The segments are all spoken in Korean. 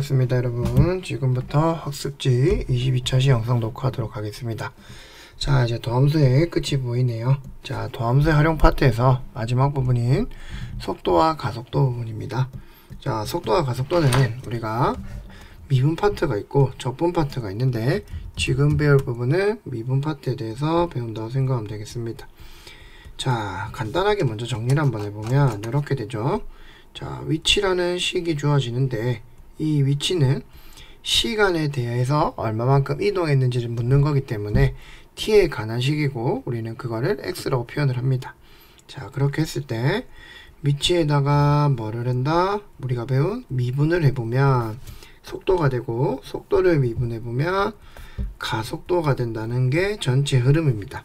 반갑습니다 여러분. 지금부터 학습지 22차시 영상 녹화하도록 하겠습니다. 자, 이제 도함수의 끝이 보이네요. 자, 도함수의 활용 파트에서 마지막 부분인 속도와 가속도 부분입니다. 자, 속도와 가속도는 우리가 미분 파트가 있고 적분 파트가 있는데 지금 배울 부분은 미분 파트에 대해서 배운다고 생각하면 되겠습니다. 자, 간단하게 먼저 정리를 한번 해보면 이렇게 되죠. 자, 위치라는 식이 주어지는데 이 위치는 시간에 대해서 얼마만큼 이동했는지를 묻는 거기 때문에 t에 관한 식이고 우리는 그거를 x라고 표현을 합니다. 자, 그렇게 했을 때 위치에다가 뭐를 한다? 우리가 배운 미분을 해보면 속도가 되고 속도를 미분해보면 가속도가 된다는 게 전체 흐름입니다.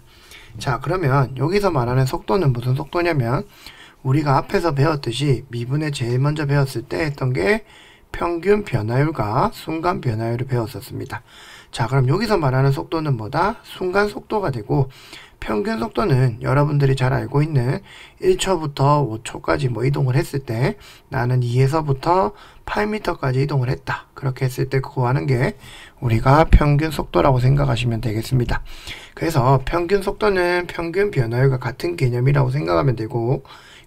자, 그러면 여기서 말하는 속도는 무슨 속도냐면 우리가 앞에서 배웠듯이 미분에 제일 먼저 배웠을 때 했던 게 평균 변화율과 순간 변화율을 배웠었습니다. 자, 그럼 여기서 말하는 속도는 뭐다? 순간 속도가 되고 평균 속도는 여러분들이 잘 알고 있는 1초부터 5초까지 뭐 이동을 했을 때 나는 2에서부터 8m까지 이동을 했다. 그렇게 했을 때 그거 하는 게 우리가 평균 속도라고 생각하시면 되겠습니다. 그래서 평균 속도는 평균 변화율과 같은 개념이라고 생각하면 되고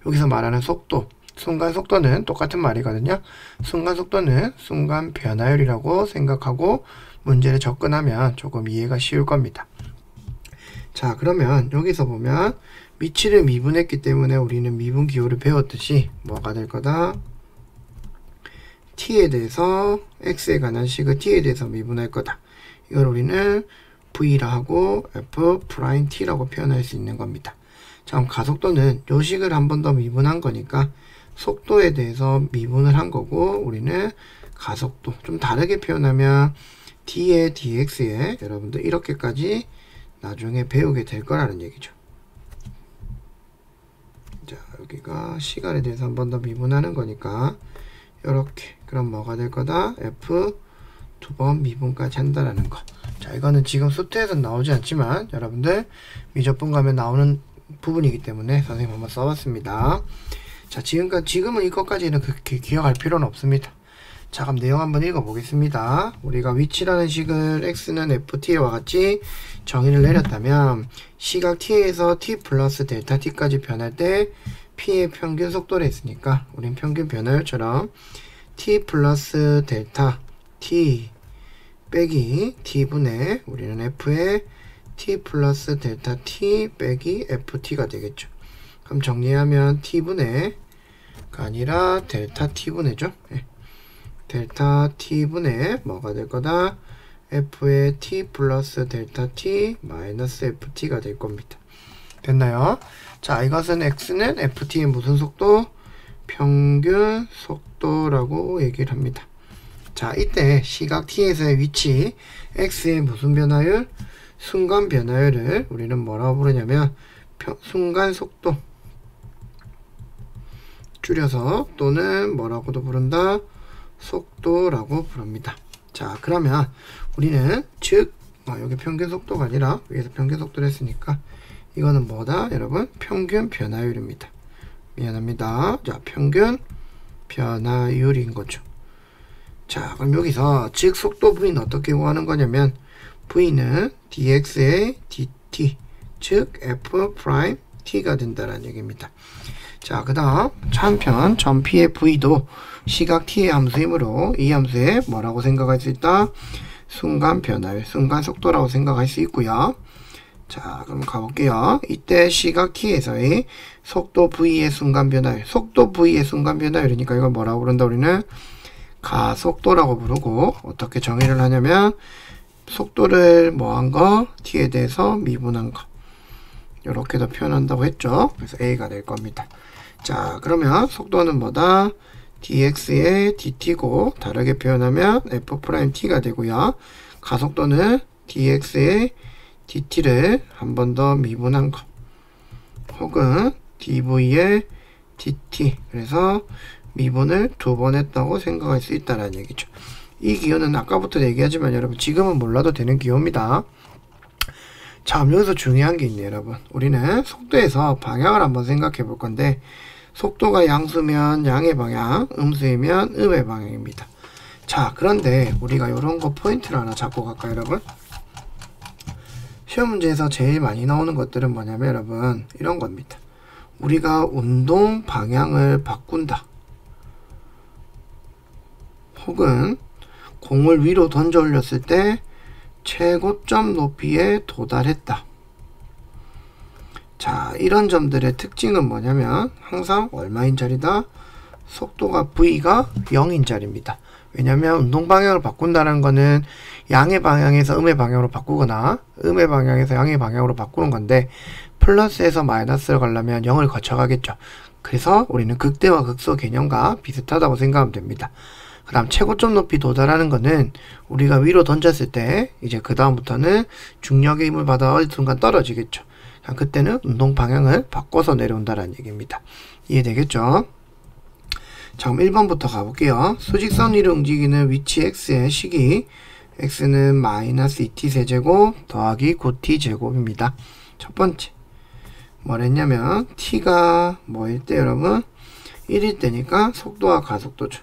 여기서 말하는 속도, 순간 속도는 똑같은 말이거든요. 순간 속도는 순간 변화율이라고 생각하고 문제를 접근하면 조금 이해가 쉬울 겁니다. 자, 그러면 여기서 보면 위치를 미분했기 때문에 우리는 미분 기호를 배웠듯이 뭐가 될 거다? t에 대해서 x에 관한 식을 t에 대해서 미분할 거다. 이걸 우리는 v라 하고 f 프라임 t라고 표현할 수 있는 겁니다. 자, 그럼 가속도는 요 식을 한 번 더 미분한 거니까 속도에 대해서 미분을 한 거고 우리는 가속도 좀 다르게 표현하면 d에 dx에 여러분들 이렇게까지 나중에 배우게 될 거라는 얘기죠. 자, 여기가 시간에 대해서 한 번 더 미분하는 거니까 이렇게 그럼 뭐가 될 거다? f 두 번 미분까지 한다라는 거. 자, 이거는 지금 수트에서는 나오지 않지만 여러분들 미적분 가면 나오는 부분이기 때문에 선생님 한번 써봤습니다. 자, 지금은 이것까지는 그렇게 기억할 필요는 없습니다. 자, 그럼 내용 한번 읽어보겠습니다. 우리가 위치라는 식을 x는 ft와 같이 정의를 내렸다면 시각 t에서 t 플러스 델타 t까지 변할 때 p의 평균 속도를 했으니까 우린 평균 변화율처럼 t 플러스 델타 t 빼기 t분의 우리는 f의 t 플러스 델타 t 빼기 ft가 되겠죠. 그럼 정리하면 t분의가 아니라 델타 t분의죠. 네. 델타 t분의 뭐가 될 거다? f의 t 플러스 델타 t 마이너스 ft가 될 겁니다. 됐나요? 자, 이것은 x는 ft의 무슨 속도? 평균 속도라고 얘기를 합니다. 자, 이때 시각 t에서의 위치 x의 무슨 변화율? 순간 변화율을 우리는 뭐라고 부르냐면 순간 속도 줄여서 또는 뭐라고도 부른다? 속도라고 부릅니다. 자, 그러면 우리는 즉 여기 평균 속도가 아니라 위에서 평균 속도를 했으니까 이거는 뭐다? 여러분 평균 변화율입니다. 미안합니다. 자, 평균 변화율인 거죠. 자, 그럼 여기서 즉 속도 v는 어떻게 구하는 거냐면 v는 dx의 dt 즉 f 프라임 t가 된다는 얘기입니다. 자, 그 다음 한편 전 p의 v도 시각 t의 함수이므로 이 함수에 뭐라고 생각할 수 있다? 순간 변화율, 순간 속도라고 생각할 수 있고요. 자, 그럼 가볼게요. 이때 시각 t에서의 속도 v의 순간 변화율, 속도 v의 순간 변화율이니까 이걸 뭐라고 부른다? 우리는 가속도라고 부르고 어떻게 정의를 하냐면 속도를 뭐한 거? t에 대해서 미분한 거. 이렇게도 표현한다고 했죠. 그래서 a가 될 겁니다. 자, 그러면 속도는 뭐다? dx의 dt고 다르게 표현하면 f't가 되고요. 가속도는 dx의 dt를 한 번 더 미분한 거 혹은 dv의 dt 그래서 미분을 두 번 했다고 생각할 수 있다는 얘기죠. 이 기호는 아까부터 얘기하지만 여러분 지금은 몰라도 되는 기호입니다. 자, 여기서 중요한 게 있네요 여러분. 우리는 속도에서 방향을 한번 생각해 볼 건데 속도가 양수면 양의 방향, 음수이면 음의 방향입니다. 자, 그런데 우리가 요런 거 포인트를 하나 잡고 갈까요, 여러분? 시험 문제에서 제일 많이 나오는 것들은 뭐냐면 여러분, 이런 겁니다. 우리가 운동 방향을 바꾼다. 혹은 공을 위로 던져 올렸을 때 최고점 높이에 도달했다. 자, 이런 점들의 특징은 뭐냐면 항상 얼마인짜리다? 속도가 V가 0인짜리입니다. 왜냐면 운동 방향을 바꾼다는 거는 양의 방향에서 음의 방향으로 바꾸거나 음의 방향에서 양의 방향으로 바꾸는 건데, 플러스에서 마이너스를 가려면 0을 거쳐가겠죠. 그래서 우리는 극대와 극소 개념과 비슷하다고 생각하면 됩니다. 그 다음 최고점 높이 도달하는 거는 우리가 위로 던졌을 때 이제 그 다음부터는 중력의 힘을 받아 어느 순간 떨어지겠죠. 그때는 운동 방향을 바꿔서 내려온다는 얘기입니다. 이해되겠죠? 자, 그럼 1번부터 가볼게요. 수직선 위로 움직이는 위치 x의 식이 x는 마이너스 2t 세제곱 더하기 9t 제곱입니다. 첫 번째 뭐랬냐면 t가 뭐일 때 여러분? 1일 때니까 속도와 가속도죠.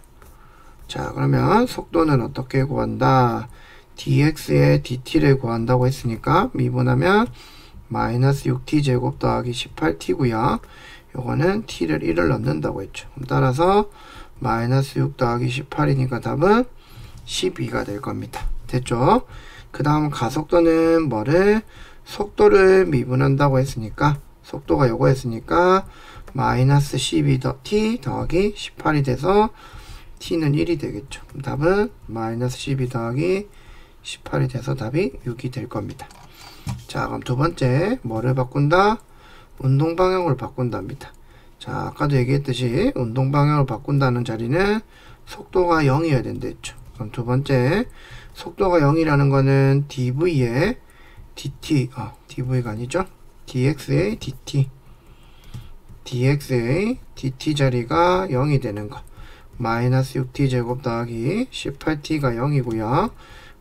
자, 그러면 속도는 어떻게 구한다? dx의 dt를 구한다고 했으니까 미분하면 마이너스 6t 제곱 더하기 18t고요. 요거는 t를 1을 넣는다고 했죠. 따라서 마이너스 6 더하기 18이니까 답은 12가 될 겁니다. 됐죠? 그 다음 가속도는 뭐를? 속도를 미분한다고 했으니까, 속도가 요거였으니까 마이너스 12t 더하기 18이 돼서 t는 1이 되겠죠. 답은 마이너스 12 더하기 18이 돼서 답이 6이 될 겁니다. 자, 그럼 두 번째 뭐를 바꾼다? 운동 방향을 바꾼답니다. 자, 아까도 얘기했듯이 운동 방향을 바꾼다는 자리는 속도가 0이어야 된다 했죠. 그럼 두 번째 속도가 0이라는 거는 dv의 dt, dv가 아니죠? dx의 dt, dx의 dt 자리가 0이 되는 거. 마이너스 6t 제곱 더하기 18t가 0이고요.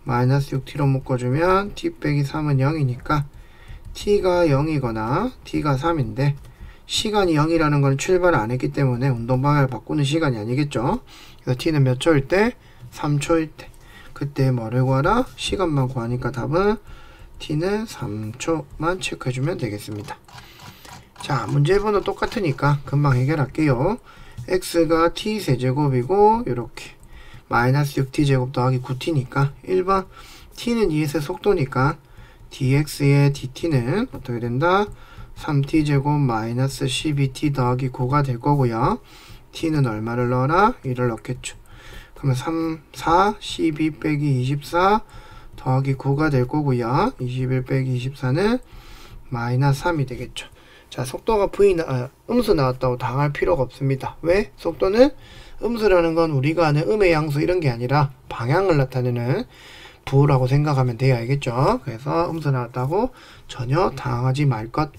마이너스 6t로 묶어주면 t 빼기 3은 0이니까 t가 0이거나 t가 3인데, 시간이 0이라는 건 출발을 안 했기 때문에 운동 방향을 바꾸는 시간이 아니겠죠. 그래서 t는 몇 초일 때? 3초일 때. 그때 뭐를 구하라? 시간만 구하니까 답은 t는 3초만 체크해주면 되겠습니다. 자, 문제 번호 똑같으니까 금방 해결할게요. x가 t 세제곱이고 이렇게 마이너스 6t 제곱 더하기 9t니까 1번 t는 2s의 속도니까 dx의 dt는 어떻게 된다? 3t 제곱 마이너스 12t 더하기 9가 될 거고요. t는 얼마를 넣어라? 1을 넣겠죠. 그러면 4, 12 빼기 24 더하기 9가 될 거고요. 21 빼기 24는 마이너스 3이 되겠죠. 자, 속도가 음수 나왔다고 당할 필요가 없습니다. 왜? 속도는 음수라는 건 우리가 아는 음의 양수 이런 게 아니라 방향을 나타내는 부호라고 생각하면 돼야 알겠죠? 그래서 음수 나왔다고 전혀 당하지 말 것.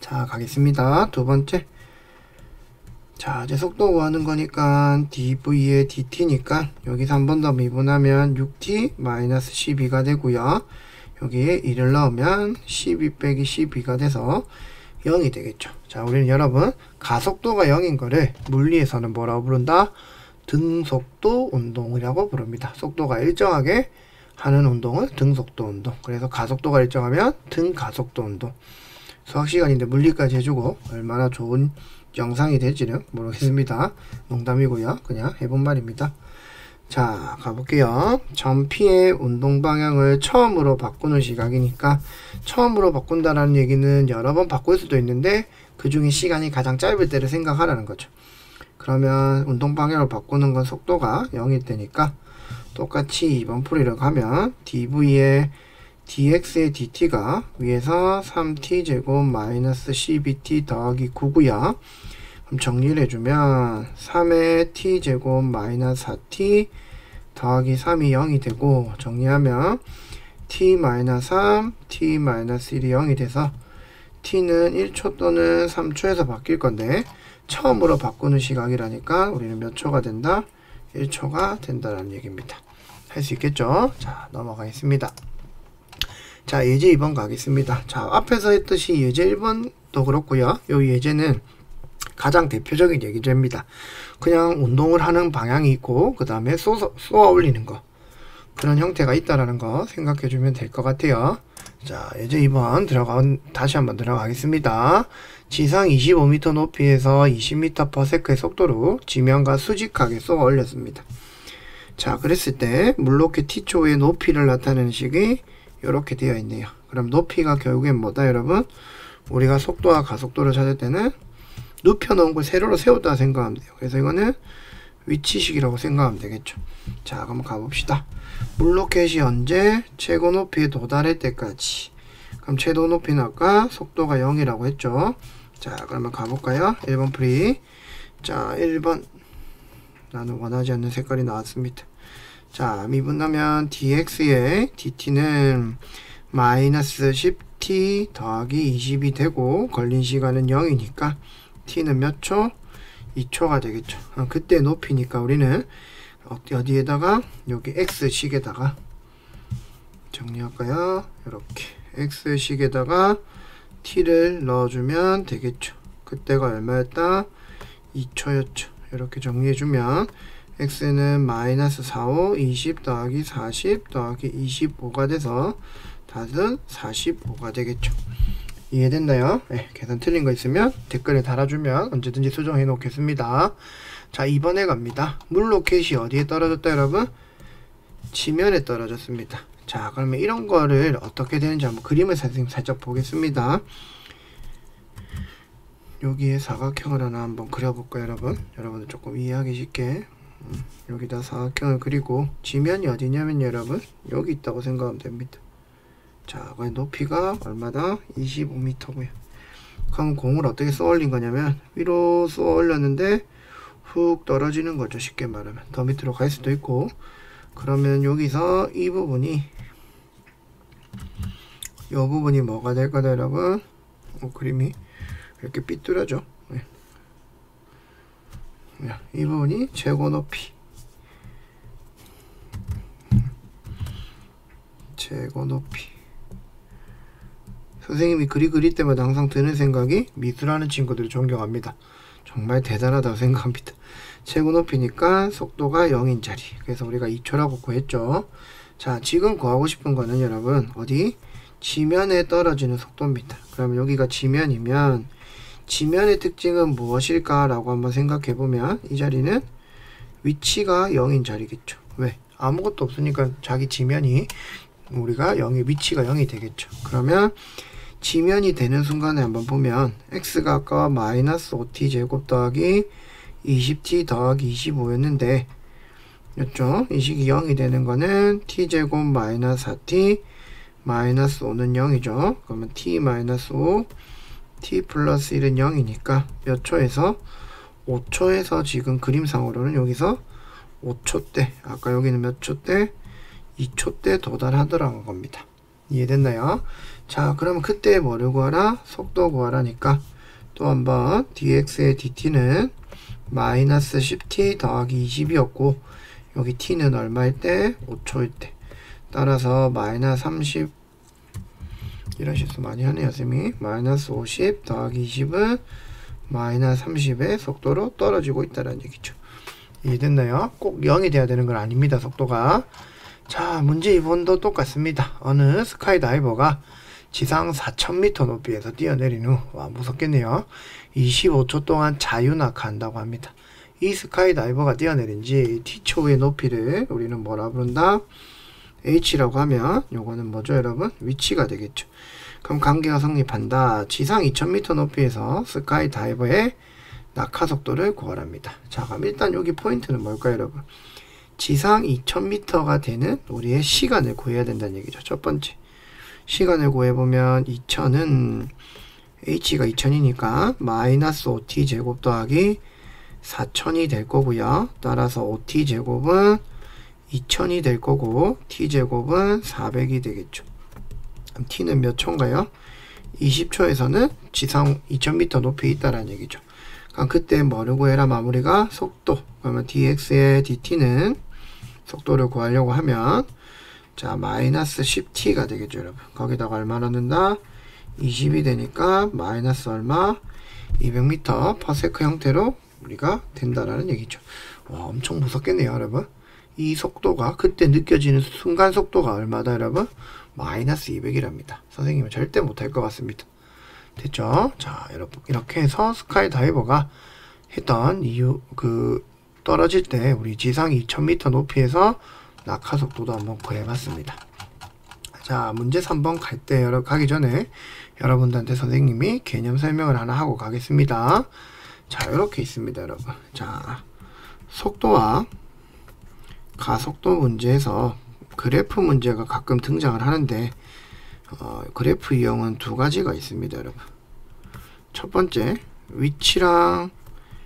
자, 가겠습니다. 두 번째. 자, 이제 속도 구하는 거니까 dv의 dt니까 여기서 한 번 더 미분하면 6t 마이너스 12가 되고요. 여기에 1을 넣으면 12 빼기 12가 돼서 0이 되겠죠. 자, 우리는 여러분 가속도가 0인 거를 물리에서는 뭐라고 부른다? 등속도 운동이라고 부릅니다. 속도가 일정하게 하는 운동을 등속도 운동. 그래서 가속도가 일정하면 등가속도 운동. 수학 시간인데 물리까지 해주고 얼마나 좋은 영상이 될지는 모르겠습니다. 농담이고요. 그냥 해본 말입니다. 자, 가볼게요. 점 P의 운동 방향을 처음으로 바꾸는 시각이니까 처음으로 바꾼다는 얘기는 여러 번 바꿀 수도 있는데 그 중에 시간이 가장 짧을 때를 생각하라는 거죠. 그러면 운동 방향을 바꾸는 건 속도가 0일 때니까 똑같이 2번 풀이를 가면 dv의 dx의 dt가 위에서 3t 제곱 마이너스 12t 더하기 9고요. 그럼 정리를 해주면 3의 t 제곱 마이너스 4t 더하기 3이 0이 되고, 정리하면 t 마이너스 3, t 마이너스 1이 0이 돼서 t는 1초 또는 3초에서 바뀔 건데 처음으로 바꾸는 시각이라니까 우리는 몇 초가 된다? 1초가 된다는 얘기입니다. 할 수 있겠죠? 자, 넘어가겠습니다. 자, 예제 2번 가겠습니다. 자, 앞에서 했듯이 예제 1번도 그렇고요. 요 예제는 가장 대표적인 얘기입니다. 그냥 운동을 하는 방향이 있고 그 다음에 쏘아 올리는 거, 그런 형태가 있다라는 거 생각해 주면 될 것 같아요. 자, 이제 다시 한번 들어가겠습니다. 지상 25m 높이에서 20m/s의 속도로 지면과 수직하게 쏘아 올렸습니다. 자, 그랬을 때 물로켓 T초의 높이를 나타내는 식이 이렇게 되어 있네요. 그럼 높이가 결국엔 뭐다 여러분? 우리가 속도와 가속도를 찾을 때는 눕혀놓은 걸 세로로 세웠다 생각하면 돼요. 그래서 이거는 위치식이라고 생각하면 되겠죠. 자, 그럼 가봅시다. 물로켓이 언제 최고 높이에 도달할 때까지. 그럼 최고 높이는 아까 속도가 0이라고 했죠. 자, 그러면 가볼까요? 1번 프리. 자, 1번. 나는 원하지 않는 색깔이 나왔습니다. 자, 미분하면 dx의 dt는 마이너스 10t 더하기 20이 되고 걸린 시간은 0이니까 t는 몇 초? 2초가 되겠죠. 그때 높이니까 우리는 어디에다가 여기 x식에다가 정리할까요? 이렇게 x식에다가 t를 넣어주면 되겠죠. 그때가 얼마였다? 2초였죠. 이렇게 정리해주면 x는 마이너스 45, 20 더하기 40 더하기 25가 돼서 답은 45가 되겠죠. 이해됐나요? 네, 계산 틀린 거 있으면 댓글에 달아주면 언제든지 수정해 놓겠습니다. 자, 2번에 갑니다. 물로켓이 어디에 떨어졌다 여러분? 지면에 떨어졌습니다. 자, 그러면 이런 거를 어떻게 되는지 한번 그림을 살짝 보겠습니다. 여기에 사각형을 하나 한번 그려볼까요 여러분? 여러분들 조금 이해하기 쉽게 여기다 사각형을 그리고 지면이 어디냐면 여러분 여기 있다고 생각하면 됩니다. 자, 그 높이가 얼마다? 25m고요. 그럼 공을 어떻게 쏘아 올린 거냐면 위로 쏘아 올렸는데 훅 떨어지는 거죠. 쉽게 말하면 더 밑으로 갈 수도 있고. 그러면 여기서 이 부분이 뭐가 될 거다 여러분? 그림이 이렇게 삐뚤어져. 이 부분이 최고 높이. 최고 높이. 선생님이 그릴 때마다 항상 드는 생각이 미술하는 친구들을 존경합니다. 정말 대단하다고 생각합니다. 최고 높이니까 속도가 0인 자리. 그래서 우리가 2초라고 구했죠. 자, 지금 구하고 싶은 거는 여러분 어디? 지면에 떨어지는 속도입니다. 그러면 여기가 지면이면 지면의 특징은 무엇일까 라고 한번 생각해 보면 이 자리는 위치가 0인 자리겠죠. 왜? 아무것도 없으니까 자기 지면이 우리가 위치가 0이 되겠죠. 그러면 지면이 되는 순간에 한번 보면 x가 아까 마이너스 5t 제곱 더하기 20t 더하기 25였는데 였죠. 이 식이 0이 되는 거는 t 제곱 마이너스 4t 마이너스 5는 0이죠. 그러면 t 마이너스 5 t 플러스 1은 0이니까 몇 초에서 5초에서 지금 그림상으로는 여기서 5초 때, 아까 여기는 몇 초 때? 2초 때 도달하더라는 겁니다. 이해됐나요? 자, 그러면 그때 뭐를 구하라? 속도 구하라니까 또 한번 dx의 dt는 마이너스 10t 더하기 20이었고 여기 t는 얼마일 때? 5초일 때. 따라서 마이너스 30 이런 실수 많이 하네요 쌤이. 마이너스 50 더하기 20은 마이너스 30의 속도로 떨어지고 있다는 얘기죠. 이해됐나요? 꼭 0이 돼야 되는 건 아닙니다. 속도가. 자, 문제 2번도 똑같습니다. 어느 스카이다이버가 지상 4000m 높이에서 뛰어내린 후, 와 무섭겠네요, 25초 동안 자유낙하한다고 합니다. 이 스카이다이버가 뛰어내린 지 t초의 높이를 우리는 뭐라 부른다? h라고 하면 요거는 뭐죠 여러분? 위치가 되겠죠. 그럼 관계가 성립한다. 지상 2000m 높이에서 스카이다이버의 낙하 속도를 구하랍니다. 자, 그럼 일단 여기 포인트는 뭘까요 여러분? 지상 2000m가 되는 우리의 시간을 구해야 된다는 얘기죠. 첫 번째 시간을 구해보면 2000은 h가 2000이니까 마이너스 5t 제곱 더하기 4000이 될 거고요. 따라서 5t 제곱은 2000이 될 거고 t제곱은 400이 되겠죠. 그럼 t는 몇 초인가요? 20초에서는 지상 2000m 높이에 있다라는 얘기죠. 그럼 그때 뭐를 구해라? 마무리가 속도. 그러면 dx의 dt는 속도를 구하려고 하면 자 마이너스 10t가 되겠죠 여러분. 거기다가 얼마 넣는다? 20이 되니까 마이너스 얼마? 200m 퍼세크 형태로 우리가 된다라는 얘기죠. 와, 엄청 무섭겠네요, 여러분. 이 속도가 그때 느껴지는 순간 속도가 얼마다, 여러분? 마이너스 200이랍니다. 선생님은 절대 못할 것 같습니다. 됐죠? 자, 여러분, 이렇게 해서 스카이 다이버가 했던 이유, 떨어질 때 우리 지상 2000m 높이에서 낙하 속도도 한번 구해봤습니다. 자, 문제 3번 가기 전에 여러분들한테 선생님이 개념 설명을 하나 하고 가겠습니다. 자, 이렇게 있습니다, 여러분. 자, 속도와 가속도 문제에서 그래프 문제가 가끔 등장을 하는데, 그래프 유형은 두 가지가 있습니다, 여러분. 첫 번째, 위치랑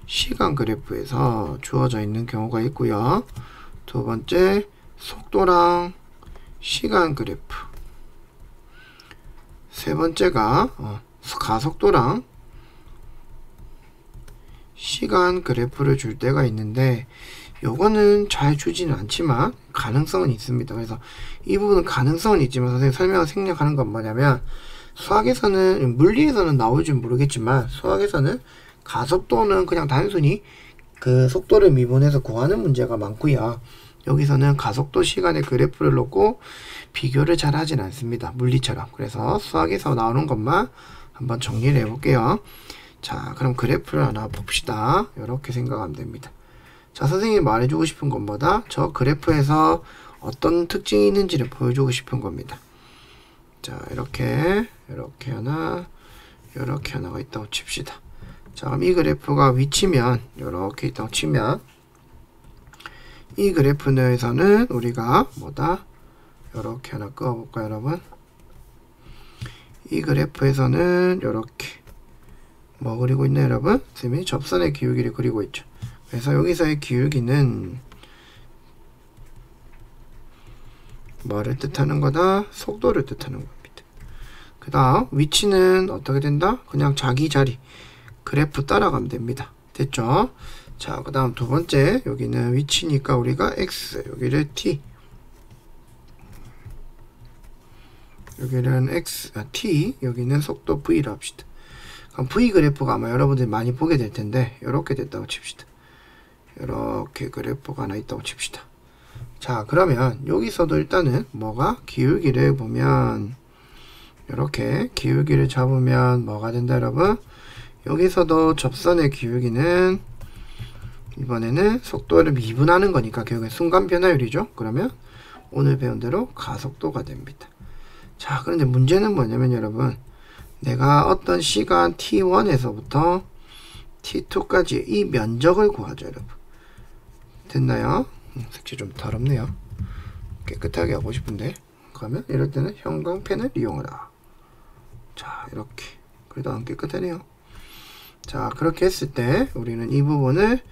시간 그래프에서 주어져 있는 경우가 있고요. 두 번째, 속도랑 시간 그래프. 세 번째가 가속도랑 시간 그래프를 줄 때가 있는데, 요거는 잘 주지는 않지만 가능성은 있습니다. 그래서 이 부분은 가능성은 있지만 선생님 설명을 생략하는 건 뭐냐면, 수학에서는, 물리에서는 나올지 모르겠지만 수학에서는 가속도는 그냥 단순히 그 속도를 미분해서 구하는 문제가 많고요. 여기서는 가속도 시간의 그래프를 놓고 비교를 잘 하진 않습니다, 물리처럼. 그래서 수학에서 나오는 것만 한번 정리를 해볼게요. 자, 그럼 그래프를 하나 봅시다. 이렇게 생각하면 됩니다. 자, 선생님이 말해주고 싶은 것보다 저 그래프에서 어떤 특징이 있는지를 보여주고 싶은 겁니다. 자, 이렇게 하나, 이렇게 하나가 있다고 칩시다. 자, 그럼 이 그래프가 위치면 이렇게 있다고 치면, 이 그래프 내에서는 우리가 뭐다? 이렇게 하나 그어볼까요, 여러분? 이 그래프에서는 이렇게 뭐 그리고 있나요, 여러분? 선생님이 접선의 기울기를 그리고 있죠. 그래서 여기서의 기울기는 뭐를 뜻하는 거다? 속도를 뜻하는 겁니다. 그 다음 위치는 어떻게 된다? 그냥 자기 자리 그래프 따라가면 됩니다. 됐죠? 자, 그 다음 두 번째, 여기는 위치니까 우리가 x, 여기를 t, 여기는 x, t, 여기는 속도 v로 합시다. 그럼 v 그래프가 아마 여러분들이 많이 보게 될 텐데, 이렇게 됐다고 칩시다. 이렇게 그래프가 하나 있다고 칩시다. 자, 그러면 여기서도 일단은 뭐가 기울기를 보면, 이렇게 기울기를 잡으면 뭐가 된다, 여러분? 여기서도 접선의 기울기는 이번에는 속도를 미분하는 거니까 결국엔 순간 변화율이죠. 그러면 오늘 배운 대로 가속도가 됩니다. 자, 그런데 문제는 뭐냐면 여러분, 내가 어떤 시간 t1에서부터 t2까지 이 면적을 구하죠, 여러분. 됐나요? 색칠 좀 더럽네요. 깨끗하게 하고 싶은데. 그러면 이럴 때는 형광펜을 이용하라. 자, 이렇게. 그래도 안 깨끗하네요. 자, 그렇게 했을 때 우리는 이 부분을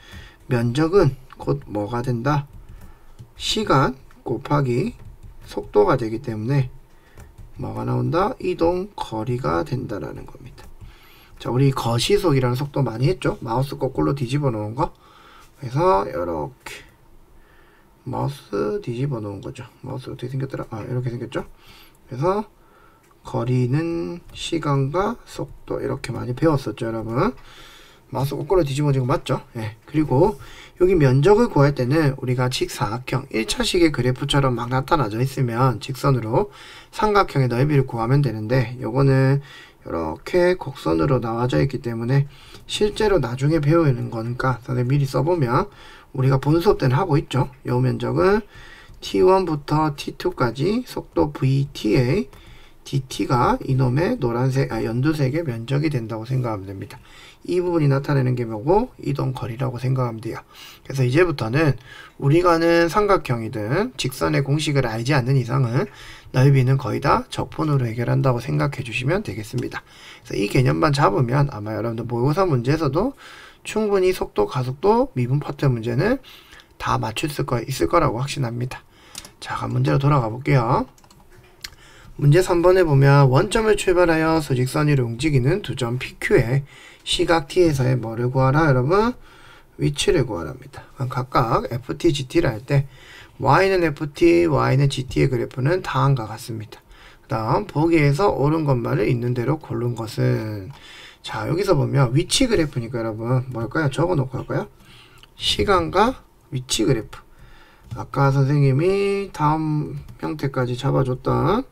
면적은 곧 뭐가 된다? 시간 곱하기 속도가 되기 때문에 뭐가 나온다? 이동 거리가 된다라는 겁니다. 자, 우리 거시속이라는 속도 많이 했죠? 마우스 거꾸로 뒤집어 놓은 거. 그래서 이렇게 마우스 뒤집어 놓은 거죠. 마우스 어떻게 생겼더라? 아, 이렇게 생겼죠? 그래서 거리는 시간과 속도, 이렇게 많이 배웠었죠, 여러분. 마우스 거꾸로 뒤집어진 거 맞죠? 예. 그리고 여기 면적을 구할 때는 우리가 직사각형 1차식의 그래프처럼 막 나타나져 있으면 직선으로 삼각형의 넓이를 구하면 되는데, 요거는 이렇게 곡선으로 나와져 있기 때문에 실제로 나중에 배우는 거니까 선생님 미리 써보면, 우리가 본 수업 때는 하고 있죠. 요 면적은 t1부터 t2까지 속도 vta dt가 이놈의 노란색, 연두색의 면적이 된다고 생각하면 됩니다. 이 부분이 나타내는 게 뭐고? 이동거리라고 생각하면 돼요. 그래서 이제부터는 우리가 아는 삼각형이든 직선의 공식을 알지 않는 이상은 넓이는 거의 다 적분으로 해결한다고 생각해 주시면 되겠습니다. 그래서 이 개념만 잡으면 아마 여러분들 모의고사 문제에서도 충분히 속도, 가속도, 미분 파트 문제는 다 맞출 수 있을 거라고 확신합니다. 자, 문제로 돌아가 볼게요. 문제 3번에 보면 원점을 출발하여 수직선 위로 움직이는 두 점 PQ의 시각 T에서의 뭐를 구하라, 여러분? 위치를 구하랍니다. 각각 FT, GT를 할 때 Y는 FT, Y는 GT의 그래프는 다음과 같습니다. 그 다음 보기에서 옳은 것만을 있는 대로 고른 것은, 자, 여기서 보면 위치 그래프니까 여러분 뭘까요? 적어놓고 할까요? 시간과 위치 그래프. 아까 선생님이 다음 형태까지 잡아줬던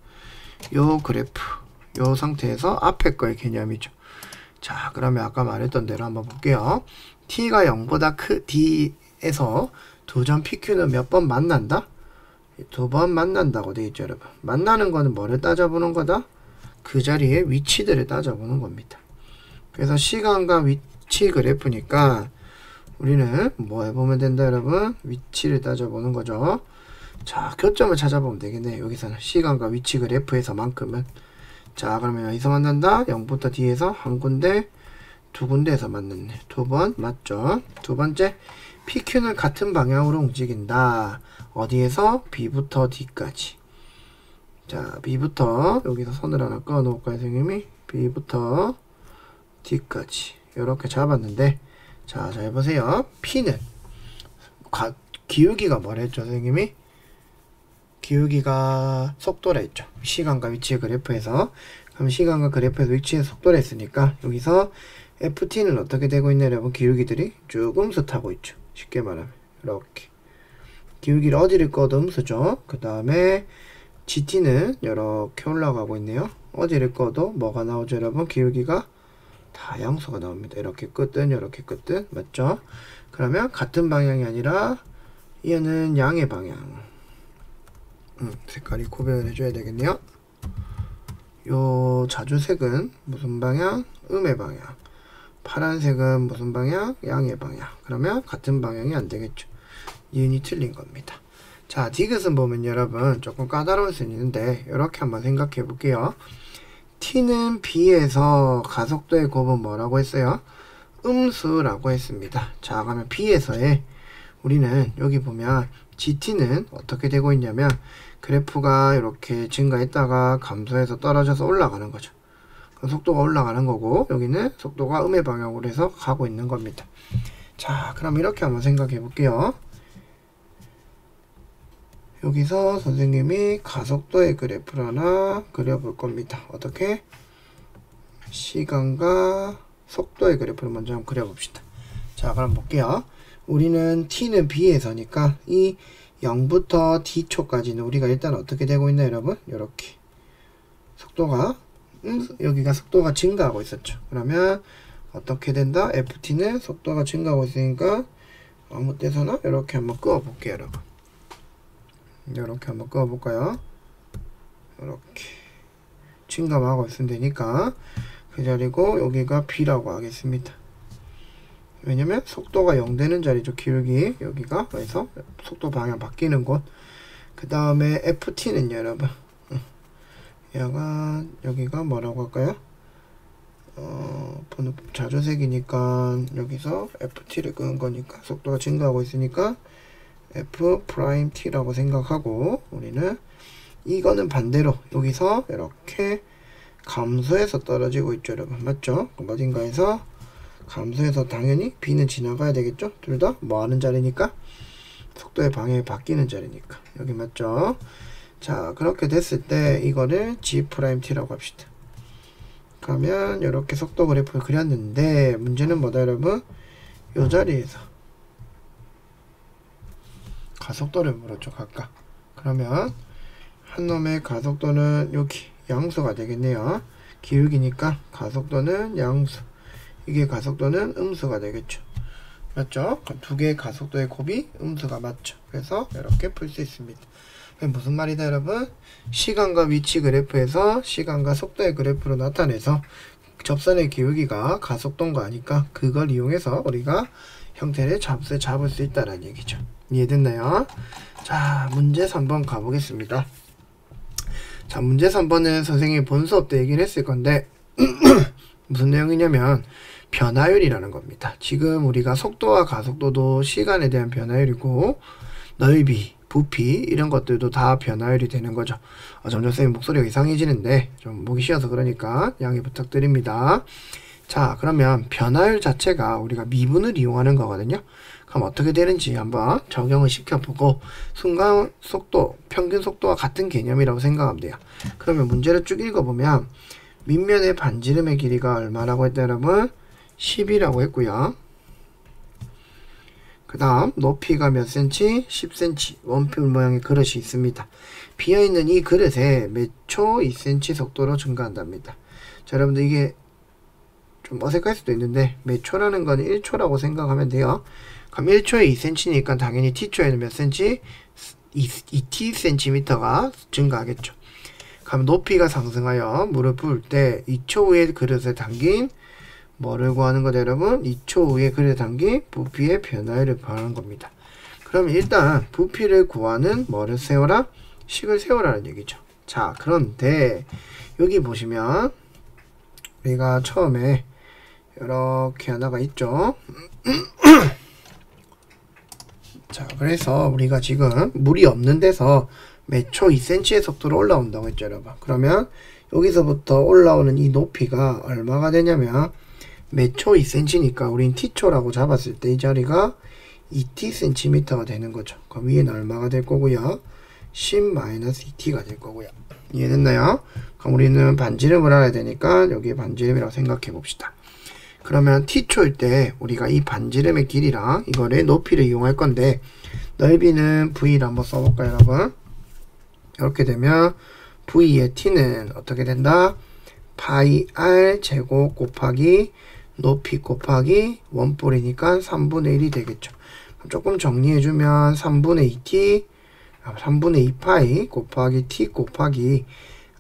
요 그래프, 요 상태에서 앞에 거의 개념이죠. 자, 그러면 아까 말했던 대로 한번 볼게요. t가 0보다 d에서 두 점 pq는 몇 번 만난다? 두 번 만난다고 되어 있죠, 여러분. 만나는 거는 뭐를 따져보는 거다? 그 자리에 위치들을 따져보는 겁니다. 그래서 시간과 위치 그래프니까 우리는 뭐 해보면 된다, 여러분? 위치를 따져보는 거죠. 자, 교점을 찾아보면 되겠네. 여기서는 시간과 위치 그래프에서만큼은. 자, 그러면 여기서 만난다. 0부터 D에서 한 군데, 두 군데에서 만났네. 두 번 맞죠? 두 번째, PQ는 같은 방향으로 움직인다. 어디에서? B부터 D까지. 자, B부터 여기서 선을 하나 꺼 놓을까요, 선생님이? B부터 D까지 이렇게 잡았는데, 자, 잘 보세요. P는 기울기가 뭐라 했죠, 선생님이? 기울기가 속도라 했죠. 시간과 위치의 그래프에서. 그럼 시간과 그래프에서 위치의 속도라 했으니까 여기서 FT는 어떻게 되고 있냐, 여러분? 기울기들이 쭉 음수 타고 있죠. 쉽게 말하면 이렇게 기울기를 어디를 꺼도 음수죠. 그 다음에 GT는 이렇게 올라가고 있네요. 어디를 꺼도 뭐가 나오죠, 여러분? 기울기가 다 양수가 나옵니다. 이렇게 끝은 이렇게 끝은 맞죠? 그러면 같은 방향이 아니라 얘는 양의 방향. 색깔이 구별을 해줘야 되겠네요. 요 자주색은 무슨 방향? 음의 방향. 파란색은 무슨 방향? 양의 방향. 그러면 같은 방향이 안 되겠죠. 니은이 틀린 겁니다. 자, 디귿은 보면 여러분 조금 까다로울 수 있는데 이렇게 한번 생각해 볼게요. t는 b에서 가속도의 곱은 뭐라고 했어요? 음수라고 했습니다. 자, 그러면 b에서의 우리는 여기 보면 gt는 어떻게 되고 있냐면 그래프가 이렇게 증가했다가 감소해서 떨어져서 올라가는 거죠. 속도가 올라가는 거고 여기는 속도가 음의 방향으로 해서 가고 있는 겁니다. 자, 그럼 이렇게 한번 생각해 볼게요. 여기서 선생님이 가속도의 그래프를 하나 그려볼 겁니다. 어떻게? 시간과 속도의 그래프를 먼저 한번 그려봅시다. 자, 그럼 볼게요. 우리는 t는 b에서니까 이 0부터 d초까지는 우리가 일단 어떻게 되고 있나, 여러분? 이렇게 속도가 여기가 속도가 증가하고 있었죠. 그러면 어떻게 된다? ft는 속도가 증가하고 있으니까 아무 때서나 이렇게 한번 끄어 볼게요, 여러분. 이렇게 한번 끄어 볼까요? 이렇게 증가하고 있으면 되니까 그 자리고 여기가 b라고 하겠습니다. 왜냐면 속도가 0 되는 자리죠. 기울기 여기가. 그래서 속도 방향 바뀌는 곳. 그 다음에 ft는 여러분 얘가 여기가 뭐라고 할까요? 자주색이니까 여기서 ft를 끄는 거니까 속도가 증가하고 있으니까 f't라고 생각하고 우리는 이거는 반대로 여기서 이렇게 감소해서 떨어지고 있죠, 여러분. 맞죠? 그럼 어딘가에서 감소해서 당연히 b는 지나가야 되겠죠? 둘 다 뭐 하는 자리니까? 속도의 방향이 바뀌는 자리니까. 여기 맞죠? 자, 그렇게 됐을 때 이거를 g't라고 합시다. 그러면 이렇게 속도 그래프를 그렸는데 문제는 뭐다, 여러분? 이 자리에서 가속도를 물었죠, 각각. 그러면 한 놈의 가속도는 여기 양수가 되겠네요. 기울기니까 가속도는 양수. 이게 가속도는 음수가 되겠죠. 맞죠? 그럼 두 개의 가속도의 곱이 음수가 맞죠. 그래서 이렇게 풀 수 있습니다. 무슨 말이다, 여러분? 시간과 위치 그래프에서 시간과 속도의 그래프로 나타내서 접선의 기울기가 가속도인 거 아니까 그걸 이용해서 우리가 형태를 잡을 수 있다는 얘기죠. 이해됐나요? 자, 문제 3번 가보겠습니다. 자, 문제 3번은 선생님이 본 수업 때 얘기를 했을 건데 무슨 내용이냐면 변화율이라는 겁니다. 지금 우리가 속도와 가속도도 시간에 대한 변화율이고 넓이, 부피 이런 것들도 다 변화율이 되는 거죠. 점점 쌤 목소리가 이상해지는데 좀 목이 쉬어서 그러니까 양해 부탁드립니다. 자, 그러면 변화율 자체가 우리가 미분을 이용하는 거거든요. 그럼 어떻게 되는지 한번 적용을 시켜보고 순간 속도, 평균 속도와 같은 개념이라고 생각하면 돼요. 그러면 문제를 쭉 읽어보면 밑면의 반지름의 길이가 얼마라고 했다 여러분? 10이라고 했고요. 그 다음 높이가 몇 cm? 10cm. 원뿔 모양의 그릇이 있습니다. 비어있는 이 그릇에 몇 초 2cm 속도로 증가한답니다. 자, 여러분들 이게 좀 어색할 수도 있는데 몇 초라는 건 1초라고 생각하면 돼요. 그럼 1초에 2cm니까 당연히 t초에는 몇 cm? 2t cm가 증가하겠죠. 그럼 높이가 상승하여 물을 부을 때 2초 후에 그릇에 담긴 뭐를 구하는 거죠 여러분? 2초 후에 그릇에 담긴 부피의 변화율을 구하는 겁니다. 그럼 일단 부피를 구하는 뭐를 세워라? 식을 세워라는 얘기죠. 자, 그런데 여기 보시면 우리가 처음에 이렇게 하나가 있죠. 자, 그래서 우리가 지금 물이 없는 데서 몇 초 2cm의 속도로 올라온다고 했죠 여러분. 그러면 여기서부터 올라오는 이 높이가 얼마가 되냐면 몇 초 2cm니까 우린 t초라고 잡았을 때 이 자리가 2t cm가 되는 거죠. 그럼 위에는 얼마가 될 거고요? 10-2t가 될 거고요. 이해됐나요? 그럼 우리는 반지름을 알아야 되니까 여기에 반지름이라고 생각해 봅시다. 그러면 t초일 때 우리가 이 반지름의 길이랑 이거를 높이를 이용할 건데 넓이는 v를 한번 써볼까요 여러분? 이렇게 되면 v의 t는 어떻게 된다? 파이 r 제곱 곱하기 높이 곱하기 원뿔이니까 3분의 1이 되겠죠. 조금 정리해주면 3분의 2t 3분의 2파이 곱하기 t 곱하기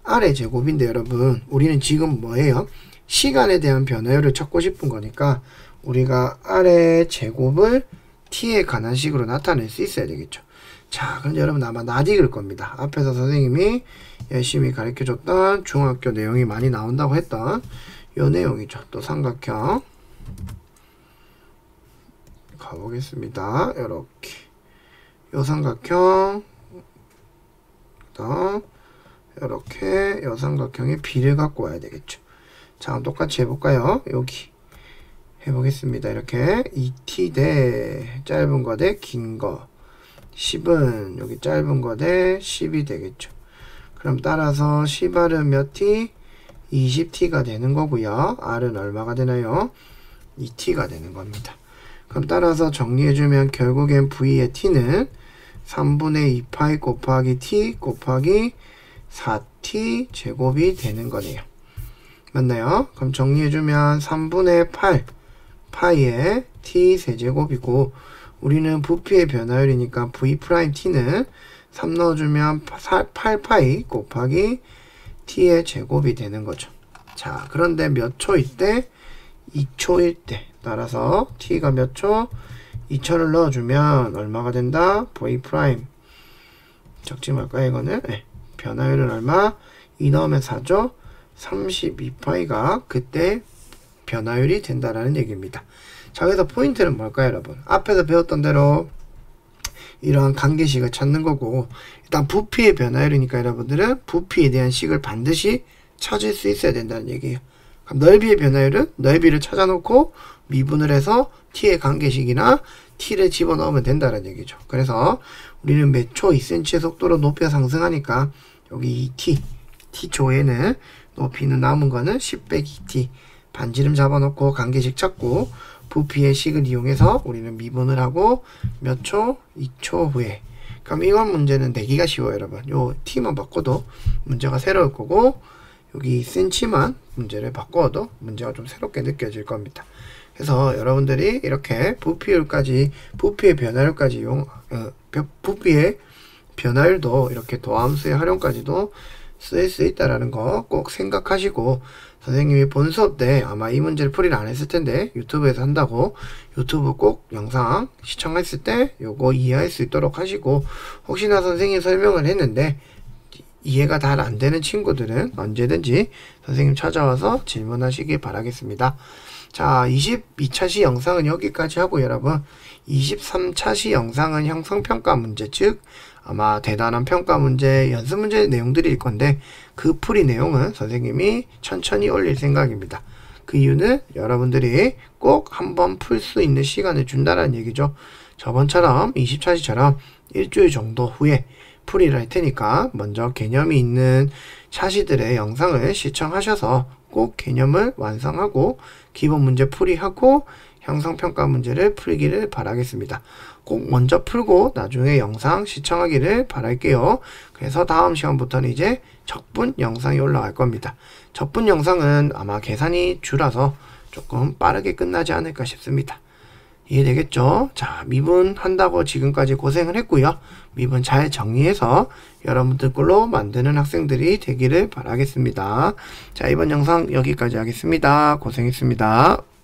r의 제곱인데 여러분 우리는 지금 뭐예요? 시간에 대한 변화율을 찾고 싶은 거니까 우리가 r의 제곱을 t에 관한 식으로 나타낼 수 있어야 되겠죠. 자, 그럼 여러분 아마 낯익을 겁니다. 앞에서 선생님이 열심히 가르쳐줬던 중학교 내용이 많이 나온다고 했던 요 내용이죠. 또 삼각형 가보겠습니다. 이렇게 요 삼각형 그다음 이렇게 요 삼각형의 비를 갖고 와야 되겠죠. 자, 그럼 똑같이 해볼까요? 여기 해보겠습니다. 이렇게 2t 대 짧은 거 대 긴 거 10은 여기 짧은 거 대 10이 되겠죠. 그럼 따라서 10r은 몇 t? 20t가 되는 거고요. r은 얼마가 되나요? 2t가 되는 겁니다. 그럼 따라서 정리해주면 결국엔 v의 t는 3분의 2파이 곱하기 t 곱하기 4t 제곱이 되는 거네요. 맞나요? 그럼 정리해주면 3분의 8 파이의 t 세제곱이고 우리는 부피의 변화율이니까 v't는 3 넣어주면 8파이 곱하기 t의 제곱이 되는 거죠. 자, 그런데 몇 초일 때? 2초일 때. 따라서 t가 몇 초? 2초를 넣어주면 얼마가 된다? v' 적지 말까요 이거는? 네. 변화율은 얼마? 2 넣으면 4죠? 32파이가 그때 변화율이 된다라는 얘기입니다. 자, 그래서 포인트는 뭘까요 여러분? 앞에서 배웠던 대로 이러한 관계식을 찾는 거고 일단 부피의 변화율이니까 여러분들은 부피에 대한 식을 반드시 찾을 수 있어야 된다는 얘기예요. 그럼 넓이의 변화율은 넓이를 찾아놓고 미분을 해서 t의 관계식이나 t를 집어넣으면 된다는 얘기죠. 그래서 우리는 몇 초 2cm의 속도로 높이가 상승하니까 여기 2t t초에는 높이는 남은 거는 10-2t 반지름 잡아놓고 관계식 찾고 부피의 식을 이용해서 우리는 미분을 하고 몇 초? 2초 후에. 그럼 이건 문제는 내기가 쉬워요 여러분. 요 t만 바꿔도 문제가 새로울 거고 여기 cm만 문제를 바꿔도 문제가 좀 새롭게 느껴질 겁니다. 그래서 여러분들이 이렇게 부피율까지 부피의 변화율까지 부피의 변화율도 이렇게 도함수의 활용까지도 쓸 수 있다라는 거 꼭 생각하시고 선생님이 본 수업 때 아마 이 문제를 풀이를 안 했을 텐데 유튜브에서 한다고 유튜브 꼭 영상 시청했을 때 요거 이해할 수 있도록 하시고 혹시나 선생님이 설명을 했는데 이해가 잘 안 되는 친구들은 언제든지 선생님 찾아와서 질문하시기 바라겠습니다. 자, 22차 시 영상은 여기까지 하고 여러분 23차 시 영상은 형성평가 문제 즉 아마 대단한 평가 문제, 연습 문제 내용들일 건데 그 풀이 내용은 선생님이 천천히 올릴 생각입니다. 그 이유는 여러분들이 꼭 한번 풀 수 있는 시간을 준다는 얘기죠. 저번처럼 20차시처럼 일주일 정도 후에 풀이를 할 테니까 먼저 개념이 있는 차시들의 영상을 시청하셔서 꼭 개념을 완성하고 기본 문제 풀이하고 형성평가 문제를 풀기를 바라겠습니다. 꼭 먼저 풀고 나중에 영상 시청하기를 바랄게요. 그래서 다음 시간부터는 이제 적분 영상이 올라갈 겁니다. 적분 영상은 아마 계산이 줄어서 조금 빠르게 끝나지 않을까 싶습니다. 이해되겠죠? 자, 미분 한다고 지금까지 고생을 했고요. 미분 잘 정리해서 여러분들 걸로 만드는 학생들이 되기를 바라겠습니다. 자, 이번 영상 여기까지 하겠습니다. 고생했습니다.